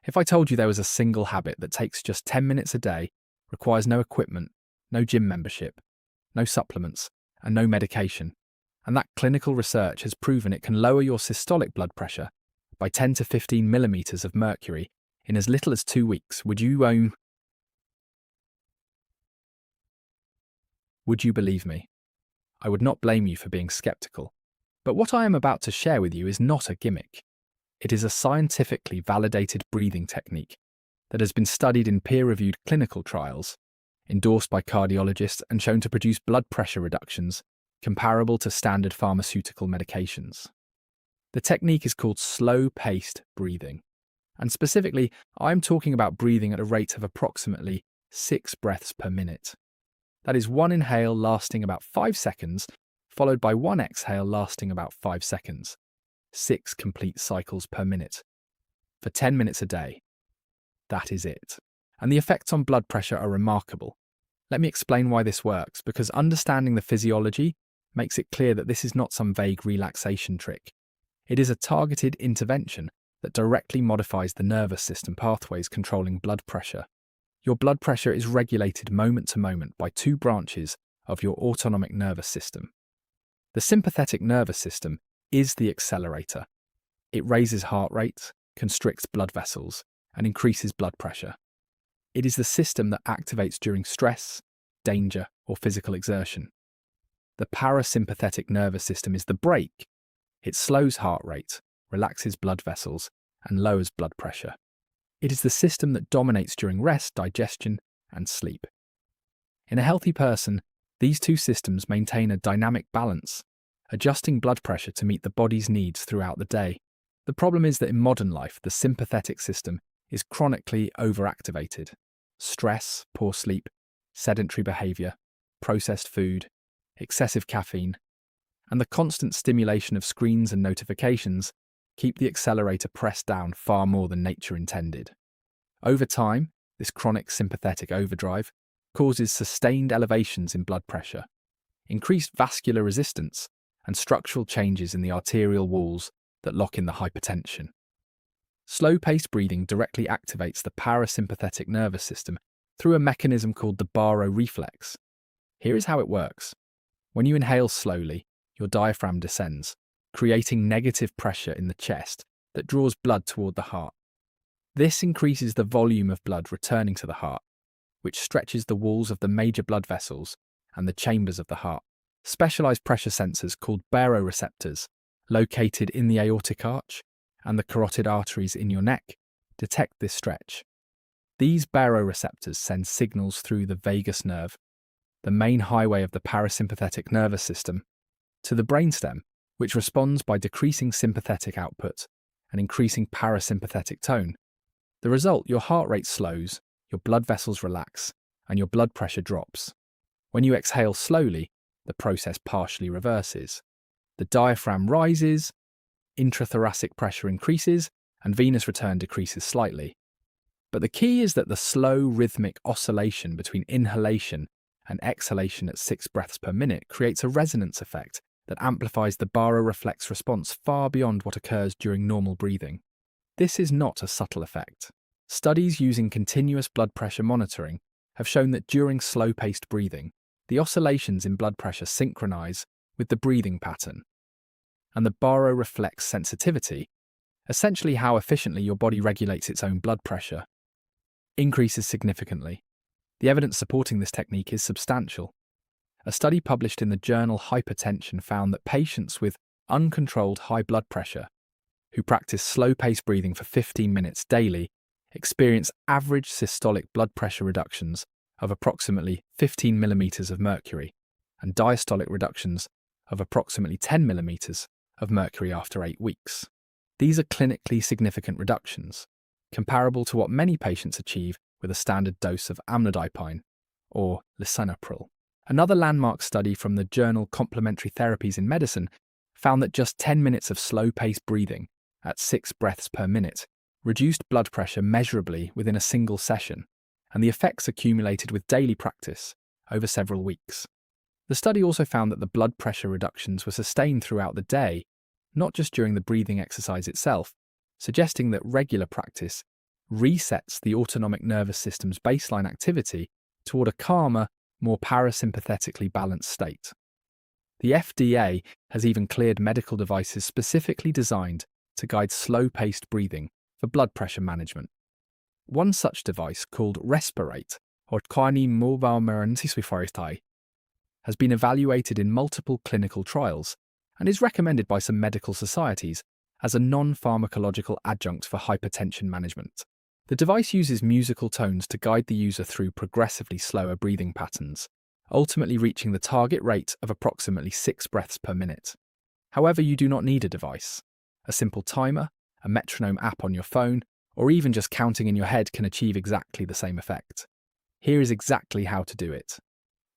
If I told you there was a single habit that takes just 10 minutes a day, requires no equipment, no gym membership, no supplements, and no medication, and that clinical research has proven it can lower your systolic blood pressure by 10 to 15 millimeters of mercury in as little as 2 weeks, would you believe me? I would not blame you for being skeptical. But what I am about to share with you is not a gimmick. It is a scientifically validated breathing technique that has been studied in peer-reviewed clinical trials, endorsed by cardiologists and shown to produce blood pressure reductions comparable to standard pharmaceutical medications. The technique is called slow-paced breathing, and specifically, I'm talking about breathing at a rate of approximately 6 breaths per minute. That is 1 inhale lasting about 5 seconds, followed by 1 exhale lasting about 5 seconds. 6 complete cycles per minute. For 10 minutes a day. That is it. And the effects on blood pressure are remarkable. Let me explain why this works, because understanding the physiology makes it clear that this is not some vague relaxation trick. It is a targeted intervention that directly modifies the nervous system pathways controlling blood pressure. Your blood pressure is regulated moment to moment by 2 branches of your autonomic nervous system. The sympathetic nervous system is the accelerator. It raises heart rate, constricts blood vessels, and increases blood pressure. It is the system that activates during stress, danger, or physical exertion. The parasympathetic nervous system is the brake. It slows heart rate, relaxes blood vessels, and lowers blood pressure. It is the system that dominates during rest, digestion, and sleep. In a healthy person, these 2 systems maintain a dynamic balance, adjusting blood pressure to meet the body's needs throughout the day. The problem is that in modern life, the sympathetic system is chronically overactivated. Stress, poor sleep, sedentary behavior, processed food, excessive caffeine, and the constant stimulation of screens and notifications keep the accelerator pressed down far more than nature intended. Over time, this chronic sympathetic overdrive causes sustained elevations in blood pressure, increased vascular resistance, and structural changes in the arterial walls that lock in the hypertension. Slow-paced breathing directly activates the parasympathetic nervous system through a mechanism called the baroreflex. Here is how it works. When you inhale slowly, your diaphragm descends, creating negative pressure in the chest that draws blood toward the heart. This increases the volume of blood returning to the heart, which stretches the walls of the major blood vessels and the chambers of the heart. Specialized pressure sensors called baroreceptors, located in the aortic arch and the carotid arteries in your neck, detect this stretch. These baroreceptors send signals through the vagus nerve, the main highway of the parasympathetic nervous system, to the brainstem, which responds by decreasing sympathetic output and increasing parasympathetic tone. The result, your heart rate slows, your blood vessels relax, and your blood pressure drops. When you exhale slowly, the process partially reverses. The diaphragm rises, intrathoracic pressure increases, and venous return decreases slightly. But the key is that the slow rhythmic oscillation between inhalation and exhalation at 6 breaths per minute creates a resonance effect that amplifies the baroreflex response far beyond what occurs during normal breathing. This is not a subtle effect. Studies using continuous blood pressure monitoring have shown that during slow-paced breathing, the oscillations in blood pressure synchronize with the breathing pattern, and the baroreflex sensitivity, essentially how efficiently your body regulates its own blood pressure, increases significantly. The evidence supporting this technique is substantial. A study published in the journal Hypertension found that patients with uncontrolled high blood pressure who practice slow-paced breathing for 15 minutes daily experience average systolic blood pressure reductions of approximately 15 millimeters of mercury and diastolic reductions of approximately 10 millimeters of mercury after 8 weeks. These are clinically significant reductions, comparable to what many patients achieve with a standard dose of amlodipine or lisinopril. Another landmark study from the journal Complementary Therapies in Medicine found that just 10 minutes of slow-paced breathing at 6 breaths per minute reduced blood pressure measurably within a single session, and the effects accumulated with daily practice over several weeks. The study also found that the blood pressure reductions were sustained throughout the day, not just during the breathing exercise itself, suggesting that regular practice resets the autonomic nervous system's baseline activity toward a calmer, more parasympathetically balanced state. The FDA has even cleared medical devices specifically designed to guide slow-paced breathing for blood pressure management. One such device, called Respirate, or Kwani Mobile Merentiswifaristai, has been evaluated in multiple clinical trials and is recommended by some medical societies as a non-pharmacological adjunct for hypertension management. The device uses musical tones to guide the user through progressively slower breathing patterns, ultimately reaching the target rate of approximately 6 breaths per minute. However, you do not need a device. A simple timer, a metronome app on your phone, or even just counting in your head can achieve exactly the same effect. Here is exactly how to do it.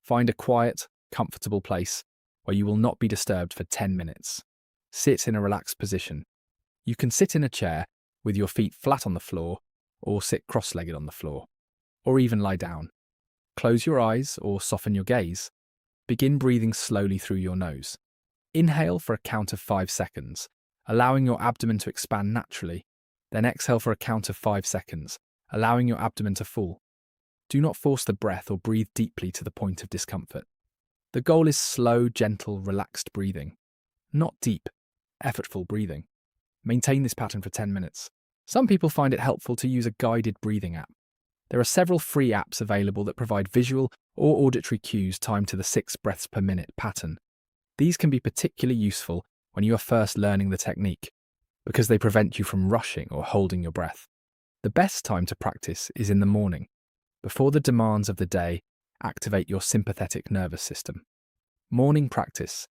Find a quiet, comfortable place where you will not be disturbed for 10 minutes. Sit in a relaxed position. You can sit in a chair with your feet flat on the floor, or sit cross-legged on the floor, or even lie down. Close your eyes or soften your gaze. Begin breathing slowly through your nose. Inhale for a count of 5 seconds, allowing your abdomen to expand naturally. Then exhale for a count of 5 seconds, allowing your abdomen to fall. Do not force the breath or breathe deeply to the point of discomfort. The goal is slow, gentle, relaxed breathing, not deep, effortful breathing. Maintain this pattern for 10 minutes. Some people find it helpful to use a guided breathing app. There are several free apps available that provide visual or auditory cues timed to the 6 breaths per minute pattern. These can be particularly useful when you are first learning the technique, because they prevent you from rushing or holding your breath. The best time to practice is in the morning, before the demands of the day activate your sympathetic nervous system. Morning practice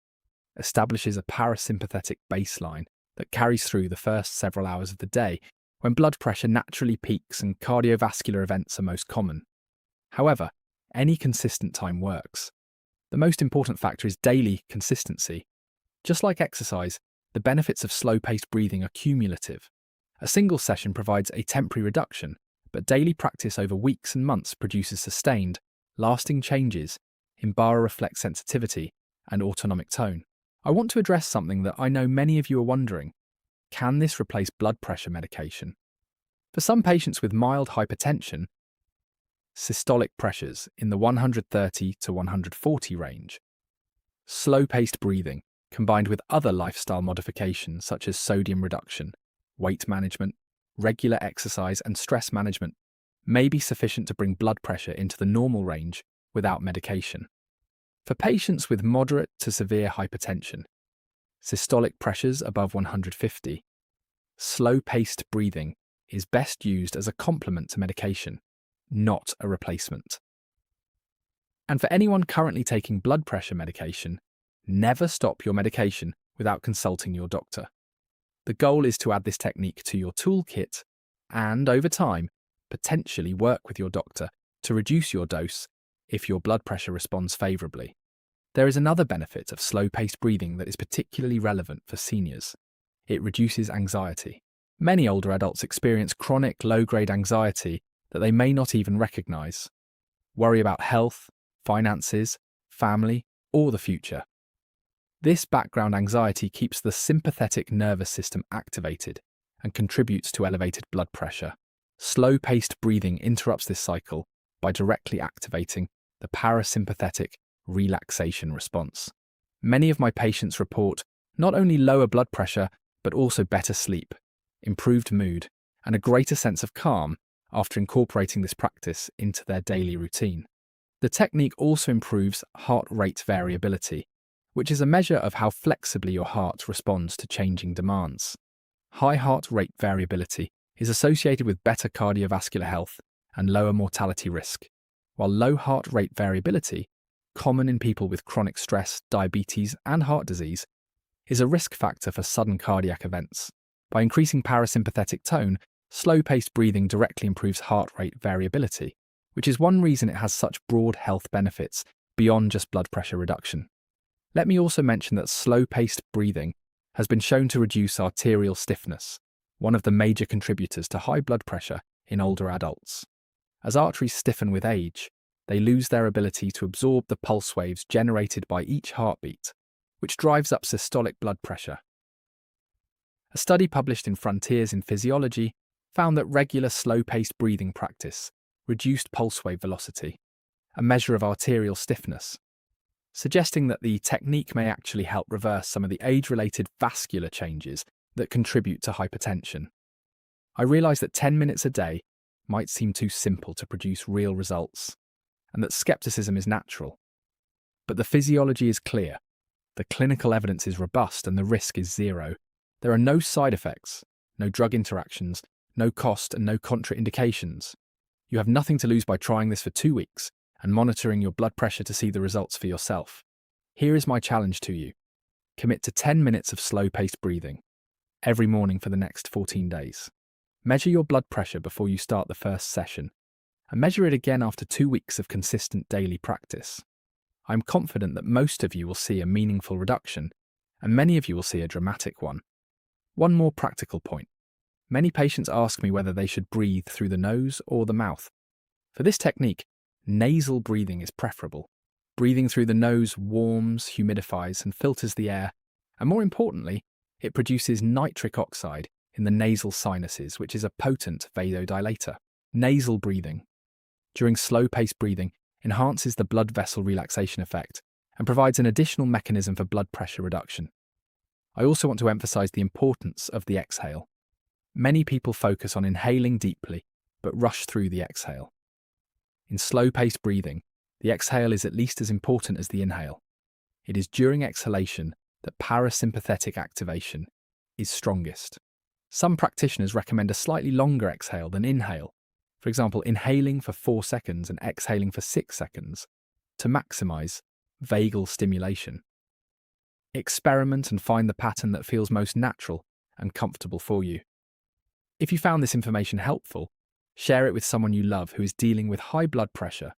establishes a parasympathetic baseline that carries through the first several hours of the day, when blood pressure naturally peaks and cardiovascular events are most common. However, any consistent time works. The most important factor is daily consistency. Just like exercise, the benefits of slow-paced breathing are cumulative. A single session provides a temporary reduction, but daily practice over weeks and months produces sustained, lasting changes in baroreflex sensitivity and autonomic tone. I want to address something that I know many of you are wondering. Can this replace blood pressure medication? For some patients with mild hypertension, systolic pressures in the 130 to 140 range, slow-paced breathing, combined with other lifestyle modifications such as sodium reduction, weight management, regular exercise, and stress management, may be sufficient to bring blood pressure into the normal range without medication. For patients with moderate to severe hypertension, systolic pressures above 150, slow-paced breathing is best used as a complement to medication, not a replacement. And for anyone currently taking blood pressure medication, never stop your medication without consulting your doctor. The goal is to add this technique to your toolkit and, over time, potentially work with your doctor to reduce your dose if your blood pressure responds favourably. There is another benefit of slow-paced breathing that is particularly relevant for seniors. It reduces anxiety. Many older adults experience chronic low-grade anxiety that they may not even recognise. Worry about health, finances, family, or the future. This background anxiety keeps the sympathetic nervous system activated and contributes to elevated blood pressure. Slow-paced breathing interrupts this cycle by directly activating the parasympathetic relaxation response. Many of my patients report not only lower blood pressure, but also better sleep, improved mood, and a greater sense of calm after incorporating this practice into their daily routine. The technique also improves heart rate variability, which is a measure of how flexibly your heart responds to changing demands. High heart rate variability is associated with better cardiovascular health and lower mortality risk, while low heart rate variability, common in people with chronic stress, diabetes, and heart disease, is a risk factor for sudden cardiac events. By increasing parasympathetic tone, slow-paced breathing directly improves heart rate variability, which is one reason it has such broad health benefits beyond just blood pressure reduction. Let me also mention that slow-paced breathing has been shown to reduce arterial stiffness, one of the major contributors to high blood pressure in older adults. As arteries stiffen with age, they lose their ability to absorb the pulse waves generated by each heartbeat, which drives up systolic blood pressure. A study published in Frontiers in Physiology found that regular slow-paced breathing practice reduced pulse wave velocity, a measure of arterial stiffness, suggesting that the technique may actually help reverse some of the age-related vascular changes that contribute to hypertension. I realised that 10 minutes a day might seem too simple to produce real results, and that skepticism is natural. But the physiology is clear, the clinical evidence is robust, and the risk is zero. There are no side effects, no drug interactions, no cost, and no contraindications. You have nothing to lose by trying this for 2 weeks and monitoring your blood pressure to see the results for yourself. Here is my challenge to you. Commit to 10 minutes of slow-paced breathing every morning for the next 14 days. Measure your blood pressure before you start the first session, and measure it again after 2 weeks of consistent daily practice. I'm confident that most of you will see a meaningful reduction, and many of you will see a dramatic one. One more practical point. Many patients ask me whether they should breathe through the nose or the mouth. For this technique, nasal breathing is preferable. Breathing through the nose warms, humidifies, and filters the air, and more importantly, it produces nitric oxide in the nasal sinuses, which is a potent vasodilator. Nasal breathing, during slow-paced breathing, enhances the blood vessel relaxation effect and provides an additional mechanism for blood pressure reduction. I also want to emphasize the importance of the exhale. Many people focus on inhaling deeply, but rush through the exhale. In slow-paced breathing, the exhale is at least as important as the inhale. It is during exhalation that parasympathetic activation is strongest. Some practitioners recommend a slightly longer exhale than inhale, for example, inhaling for 4 seconds and exhaling for 6 seconds, to maximize vagal stimulation. Experiment and find the pattern that feels most natural and comfortable for you. If you found this information helpful, share it with someone you love who is dealing with high blood pressure.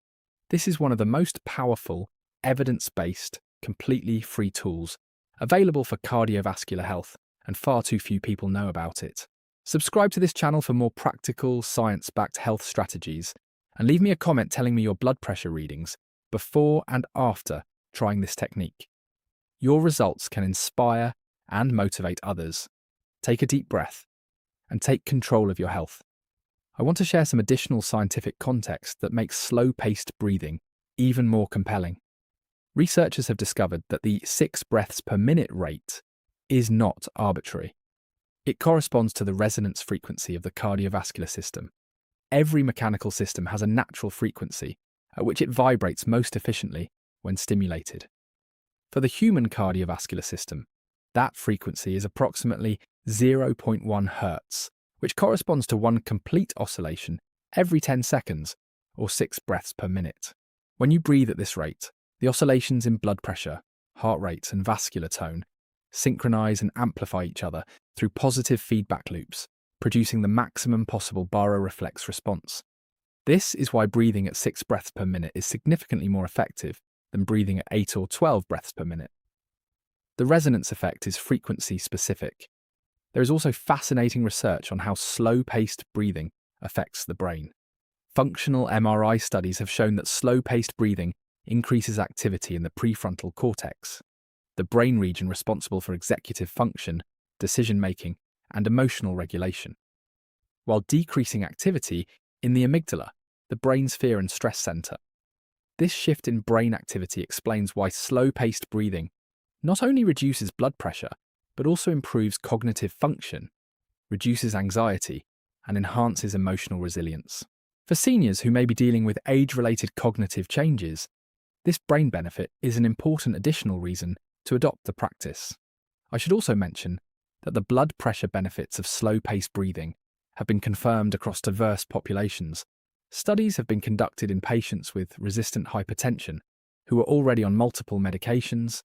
This is one of the most powerful, evidence-based, completely free tools available for cardiovascular health, and far too few people know about it. Subscribe to this channel for more practical, science-backed health strategies, and leave me a comment telling me your blood pressure readings before and after trying this technique. Your results can inspire and motivate others. Take a deep breath and take control of your health. I want to share some additional scientific context that makes slow-paced breathing even more compelling. Researchers have discovered that the 6 breaths per minute rate is not arbitrary. It corresponds to the resonance frequency of the cardiovascular system. Every mechanical system has a natural frequency at which it vibrates most efficiently when stimulated. For the human cardiovascular system, that frequency is approximately 0.1 Hz, which corresponds to one complete oscillation every 10 seconds, or 6 breaths per minute. When you breathe at this rate, the oscillations in blood pressure, heart rate, and vascular tone synchronize and amplify each other through positive feedback loops, producing the maximum possible baroreflex response. This is why breathing at 6 breaths per minute is significantly more effective than breathing at 8 or 12 breaths per minute. The resonance effect is frequency specific. There is also fascinating research on how slow-paced breathing affects the brain. Functional MRI studies have shown that slow-paced breathing increases activity in the prefrontal cortex, the brain region responsible for executive function, decision-making, and emotional regulation, while decreasing activity in the amygdala, the brain's fear and stress center. This shift in brain activity explains why slow-paced breathing not only reduces blood pressure, but also improves cognitive function, reduces anxiety, and enhances emotional resilience. For seniors who may be dealing with age-related cognitive changes, this brain benefit is an important additional reason to adopt the practice. I should also mention that the blood pressure benefits of slow-paced breathing have been confirmed across diverse populations. Studies have been conducted in patients with resistant hypertension who are already on multiple medications,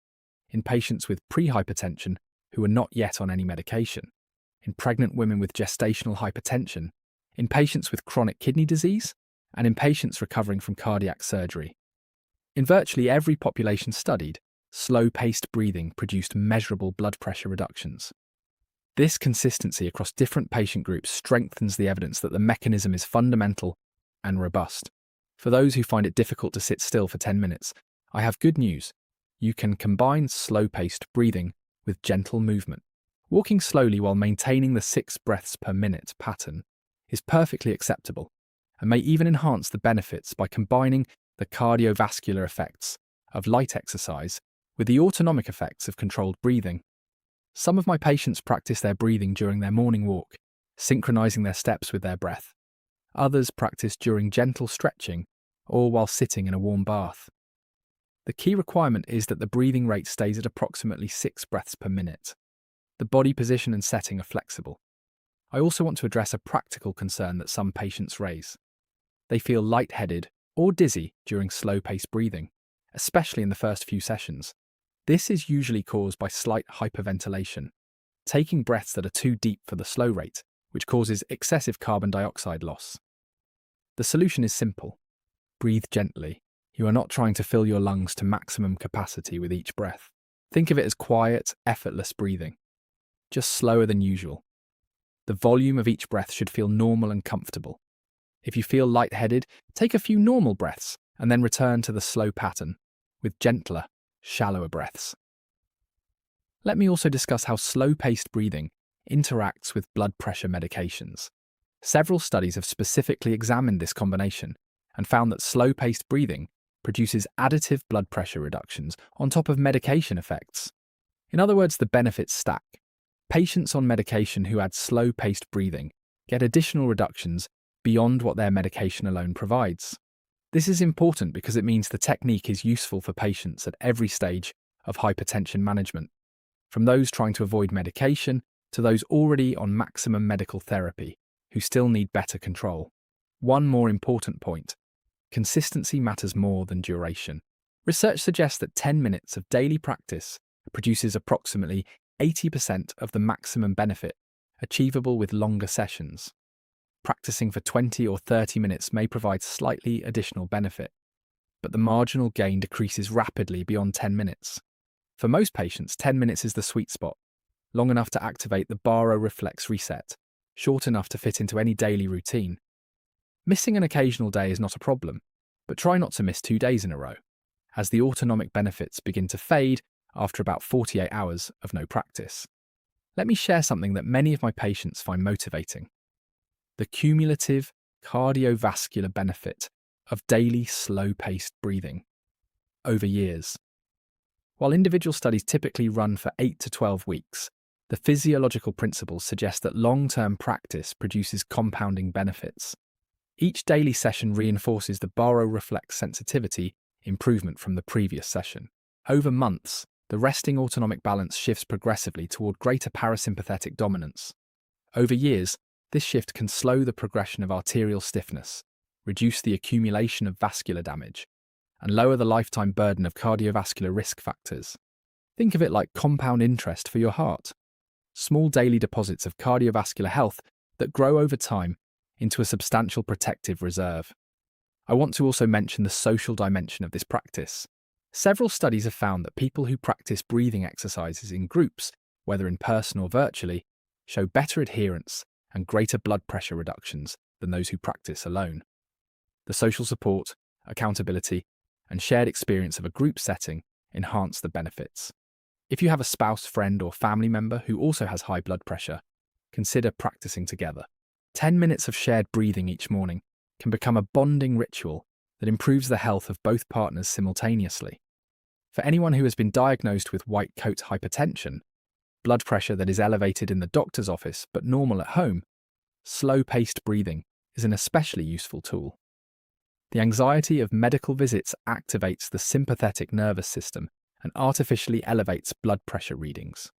in patients with prehypertension who are not yet on any medication, in pregnant women with gestational hypertension, in patients with chronic kidney disease, and in patients recovering from cardiac surgery. In virtually every population studied, slow-paced breathing produced measurable blood pressure reductions. This consistency across different patient groups strengthens the evidence that the mechanism is fundamental and robust. For those who find it difficult to sit still for 10 minutes, I have good news. You can combine slow-paced breathing with gentle movement. Walking slowly while maintaining the 6 breaths per minute pattern is perfectly acceptable and may even enhance the benefits by combining the cardiovascular effects of light exercise with the autonomic effects of controlled breathing. Some of my patients practice their breathing during their morning walk, synchronizing their steps with their breath. Others practice during gentle stretching or while sitting in a warm bath. The key requirement is that the breathing rate stays at approximately 6 breaths per minute. The body position and setting are flexible. I also want to address a practical concern that some patients raise. They feel lightheaded or dizzy during slow-paced breathing, especially in the first few sessions. This is usually caused by slight hyperventilation, taking breaths that are too deep for the slow rate, which causes excessive carbon dioxide loss. The solution is simple. Breathe gently. You are not trying to fill your lungs to maximum capacity with each breath. Think of it as quiet, effortless breathing, just slower than usual. The volume of each breath should feel normal and comfortable. If you feel lightheaded, take a few normal breaths and then return to the slow pattern with gentler, shallower breaths. Let me also discuss how slow-paced breathing interacts with blood pressure medications. Several studies have specifically examined this combination and found that slow-paced breathing produces additive blood pressure reductions on top of medication effects. In other words, the benefits stack. Patients on medication who add slow-paced breathing get additional reductions beyond what their medication alone provides. This is important because it means the technique is useful for patients at every stage of hypertension management, from those trying to avoid medication to those already on maximum medical therapy who still need better control. One more important point: consistency matters more than duration. Research suggests that 10 minutes of daily practice produces approximately 80% of the maximum benefit achievable with longer sessions. Practicing for 20 or 30 minutes may provide slightly additional benefit, but the marginal gain decreases rapidly beyond 10 minutes. For most patients, 10 minutes is the sweet spot, long enough to activate the baroreflex reset, short enough to fit into any daily routine. Missing an occasional day is not a problem, but try not to miss 2 days in a row, as the autonomic benefits begin to fade after about 48 hours of no practice. Let me share something that many of my patients find motivating: the cumulative cardiovascular benefit of daily slow-paced breathing over years. While individual studies typically run for 8 to 12 weeks, the physiological principles suggest that long-term practice produces compounding benefits. Each daily session reinforces the baroreflex sensitivity improvement from the previous session. Over months, the resting autonomic balance shifts progressively toward greater parasympathetic dominance. Over years, this shift can slow the progression of arterial stiffness, reduce the accumulation of vascular damage, and lower the lifetime burden of cardiovascular risk factors. Think of it like compound interest for your heart. Small daily deposits of cardiovascular health that grow over time into a substantial protective reserve. I want to also mention the social dimension of this practice. Several studies have found that people who practice breathing exercises in groups, whether in person or virtually, show better adherence and greater blood pressure reductions than those who practice alone. The social support, accountability, and shared experience of a group setting enhance the benefits. If you have a spouse, friend, or family member who also has high blood pressure, consider practicing together. 10 minutes of shared breathing each morning can become a bonding ritual that improves the health of both partners simultaneously. For anyone who has been diagnosed with white coat hypertension, blood pressure that is elevated in the doctor's office but normal at home, slow-paced breathing is an especially useful tool. The anxiety of medical visits activates the sympathetic nervous system and artificially elevates blood pressure readings.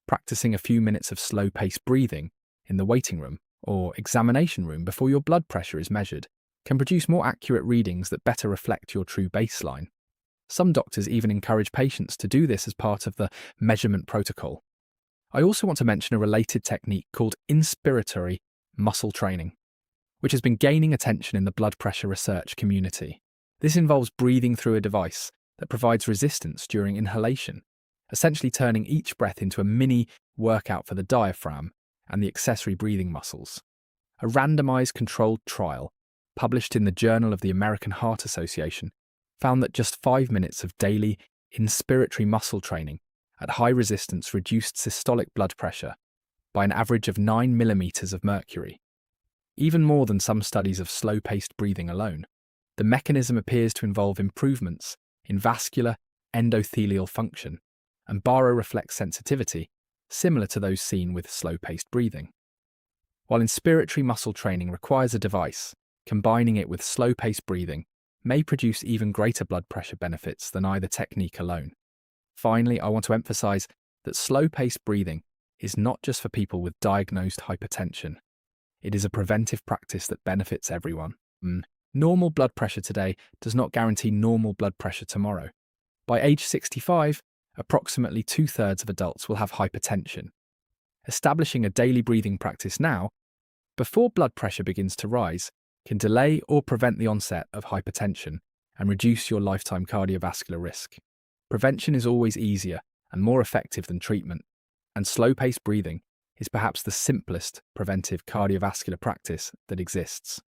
Practicing a few minutes of slow-paced breathing in the waiting room or examination room before your blood pressure is measured can produce more accurate readings that better reflect your true baseline. Some doctors even encourage patients to do this as part of the measurement protocol. I also want to mention a related technique called inspiratory muscle training, which has been gaining attention in the blood pressure research community. This involves breathing through a device that provides resistance during inhalation, essentially turning each breath into a mini workout for the diaphragm and the accessory breathing muscles. A randomized controlled trial published in the Journal of the American Heart Association found that just 5 minutes of daily inspiratory muscle training at high resistance reduced systolic blood pressure by an average of 9 millimeters of mercury. even more than some studies of slow-paced breathing alone. The mechanism appears to involve improvements in vascular endothelial function and baroreflex sensitivity, similar to those seen with slow-paced breathing. While inspiratory muscle training requires a device, combining it with slow-paced breathing may produce even greater blood pressure benefits than either technique alone. Finally, I want to emphasize that slow-paced breathing is not just for people with diagnosed hypertension. It is a preventive practice that benefits everyone. Normal blood pressure today does not guarantee normal blood pressure tomorrow. By age 65, approximately 2/3 of adults will have hypertension. Establishing a daily breathing practice now, before blood pressure begins to rise, can delay or prevent the onset of hypertension and reduce your lifetime cardiovascular risk. Prevention is always easier and more effective than treatment, and slow-paced breathing is perhaps the simplest preventive cardiovascular practice that exists.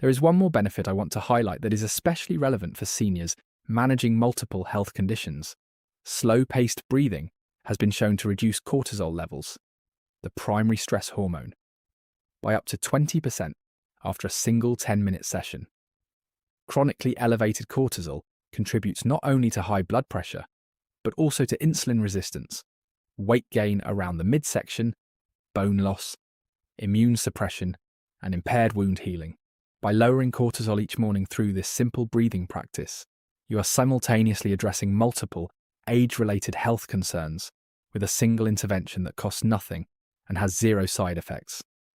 There is one more benefit I want to highlight that is especially relevant for seniors managing multiple health conditions. Slow-paced breathing has been shown to reduce cortisol levels, the primary stress hormone, by up to 20% after a single 10-minute session. Chronically elevated cortisol contributes not only to high blood pressure, but also to insulin resistance, weight gain around the midsection, bone loss, immune suppression, and impaired wound healing. By lowering cortisol each morning through this simple breathing practice, you are simultaneously addressing multiple age-related health concerns with a single intervention that costs nothing and has zero side effects.